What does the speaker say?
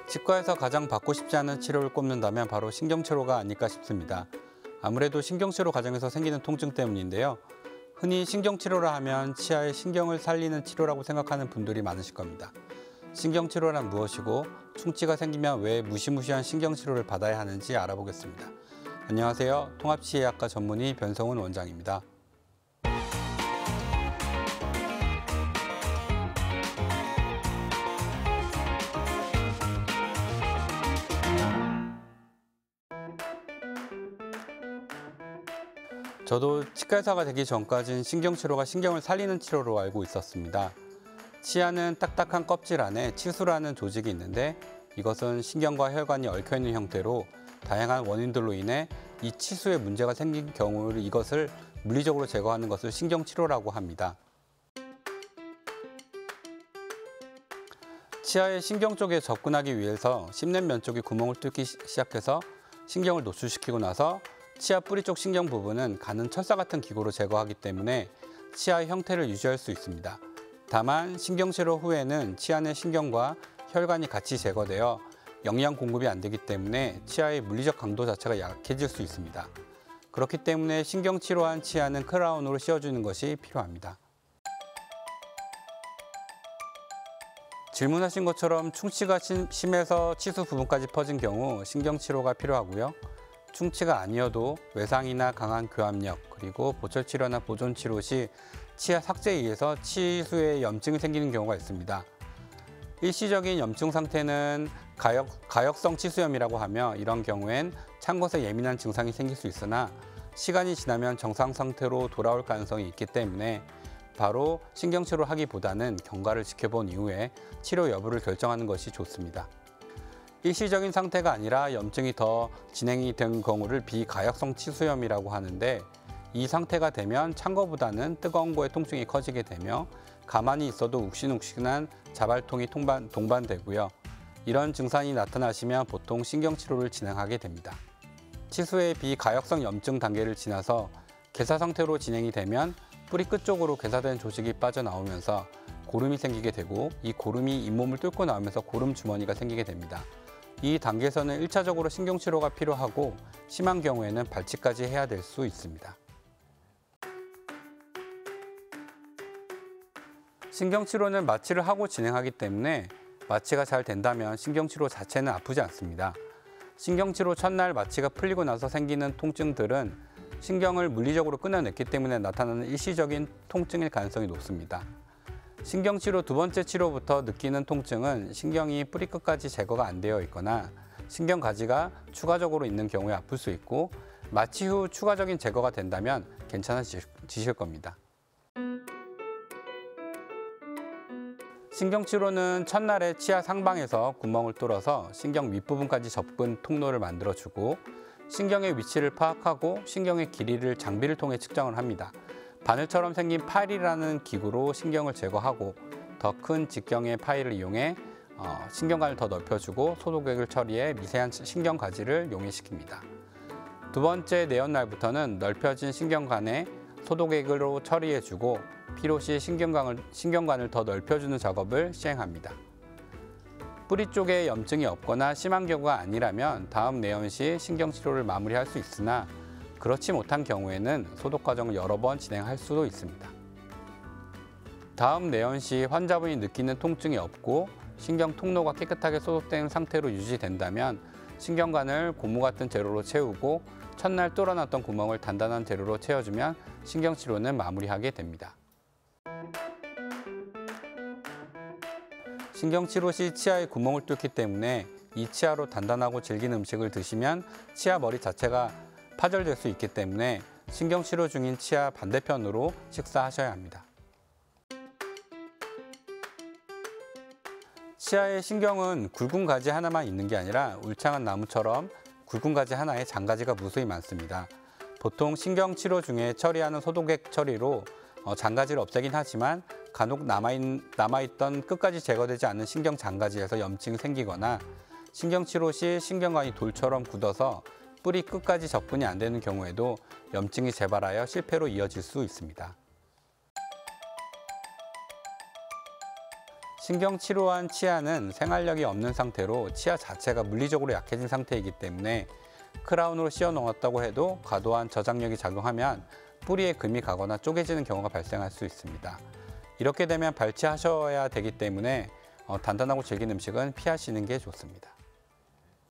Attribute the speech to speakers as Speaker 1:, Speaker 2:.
Speaker 1: 치과에서 가장 받고 싶지 않은 치료를 꼽는다면 바로 신경치료가 아닐까 싶습니다. 아무래도 신경치료 과정에서 생기는 통증 때문인데요. 흔히 신경치료라 하면 치아의 신경을 살리는 치료라고 생각하는 분들이 많으실 겁니다. 신경치료란 무엇이고 충치가 생기면 왜 무시무시한 신경치료를 받아야 하는지 알아보겠습니다. 안녕하세요. 통합치의학과 전문의 변성훈 원장입니다. 저도 치과의사가 되기 전까지는 신경치료가 신경을 살리는 치료로 알고 있었습니다. 치아는 딱딱한 껍질 안에 치수라는 조직이 있는데 이것은 신경과 혈관이 얽혀있는 형태로 다양한 원인들로 인해 이 치수에 문제가 생긴 경우 이것을 물리적으로 제거하는 것을 신경치료라고 합니다. 치아의 신경 쪽에 접근하기 위해서 씹냄면 쪽에 구멍을 뚫기 시작해서 신경을 노출시키고 나서 치아 뿌리 쪽 신경 부분은 가는 철사 같은 기구로 제거하기 때문에 치아의 형태를 유지할 수 있습니다. 다만 신경치료 후에는 치아 내 신경과 혈관이 같이 제거되어 영양 공급이 안 되기 때문에 치아의 물리적 강도 자체가 약해질 수 있습니다. 그렇기 때문에 신경치료한 치아는 크라운으로 씌워주는 것이 필요합니다. 질문하신 것처럼 충치가 심해서 치수 부분까지 퍼진 경우 신경치료가 필요하고요. 충치가 아니어도 외상이나 강한 교합력, 그리고 보철치료나 보존치료 시 치아 삭제에 의해서 치수에 염증이 생기는 경우가 있습니다. 일시적인 염증 상태는 가역성 치수염이라고 하며 이런 경우엔 찬 것에 예민한 증상이 생길 수 있으나 시간이 지나면 정상 상태로 돌아올 가능성이 있기 때문에 바로 신경치료를 하기보다는 경과를 지켜본 이후에 치료 여부를 결정하는 것이 좋습니다. 일시적인 상태가 아니라 염증이 더 진행이 된 경우를 비가역성 치수염이라고 하는데 이 상태가 되면 찬 거보다는 뜨거운 거에 통증이 커지게 되며 가만히 있어도 욱신욱신한 자발통이 동반되고요. 이런 증상이 나타나시면 보통 신경치료를 진행하게 됩니다. 치수의 비가역성 염증 단계를 지나서 괴사 상태로 진행이 되면 뿌리 끝쪽으로 괴사된 조직이 빠져나오면서 고름이 생기게 되고 이 고름이 잇몸을 뚫고 나오면서 고름 주머니가 생기게 됩니다. 이 단계에서는 1차적으로 신경치료가 필요하고 심한 경우에는 발치까지 해야 될 수 있습니다. 신경치료는 마취를 하고 진행하기 때문에 마취가 잘 된다면 신경치료 자체는 아프지 않습니다. 신경치료 첫날 마취가 풀리고 나서 생기는 통증들은 신경을 물리적으로 끊어냈기 때문에 나타나는 일시적인 통증일 가능성이 높습니다. 신경치료 두 번째 치료부터 느끼는 통증은 신경이 뿌리 끝까지 제거가 안 되어 있거나 신경가지가 추가적으로 있는 경우에 아플 수 있고 마취 후 추가적인 제거가 된다면 괜찮아지실 겁니다. 신경치료는 첫날에 치아 상방에서 구멍을 뚫어서 신경 윗부분까지 접근 통로를 만들어주고 신경의 위치를 파악하고 신경의 길이를 장비를 통해 측정을 합니다. 바늘처럼 생긴 파일이라는 기구로 신경을 제거하고 더 큰 직경의 파일을 이용해 신경관을 더 넓혀주고 소독액을 처리해 미세한 신경가지를 용해시킵니다. 두 번째 내연 날부터는 넓혀진 신경관에 소독액으로 처리해주고 필요시 신경관을 더 넓혀주는 작업을 시행합니다. 뿌리 쪽에 염증이 없거나 심한 경우가 아니라면 다음 내연 시 신경치료를 마무리할 수 있으나 그렇지 못한 경우에는 소독 과정을 여러 번 진행할 수도 있습니다. 다음 내연 시 환자분이 느끼는 통증이 없고 신경 통로가 깨끗하게 소독된 상태로 유지된다면 신경관을 고무 같은 재료로 채우고 첫날 뚫어놨던 구멍을 단단한 재료로 채워주면 신경치료는 마무리하게 됩니다. 신경치료 시 치아에 구멍을 뚫기 때문에 이 치아로 단단하고 질긴 음식을 드시면 치아 머리 자체가 파절될 수 있기 때문에 신경치료 중인 치아 반대편으로 식사하셔야 합니다. 치아의 신경은 굵은 가지 하나만 있는 게 아니라 울창한 나무처럼 굵은 가지 하나에 장가지가 무수히 많습니다. 보통 신경치료 중에 처리하는 소독액 처리로 장가지를 없애긴 하지만 간혹 남아있던 끝까지 제거되지 않은 신경 장가지에서 염증이 생기거나 신경치료 시 신경관이 돌처럼 굳어서 뿌리 끝까지 접근이 안 되는 경우에도 염증이 재발하여 실패로 이어질 수 있습니다. 신경치료한 치아는 생활력이 없는 상태로 치아 자체가 물리적으로 약해진 상태이기 때문에 크라운으로 씌워 넣었다고 해도 과도한 저장력이 작용하면 뿌리에 금이 가거나 쪼개지는 경우가 발생할 수 있습니다. 이렇게 되면 발치하셔야 되기 때문에 단단하고 질긴 음식은 피하시는 게 좋습니다.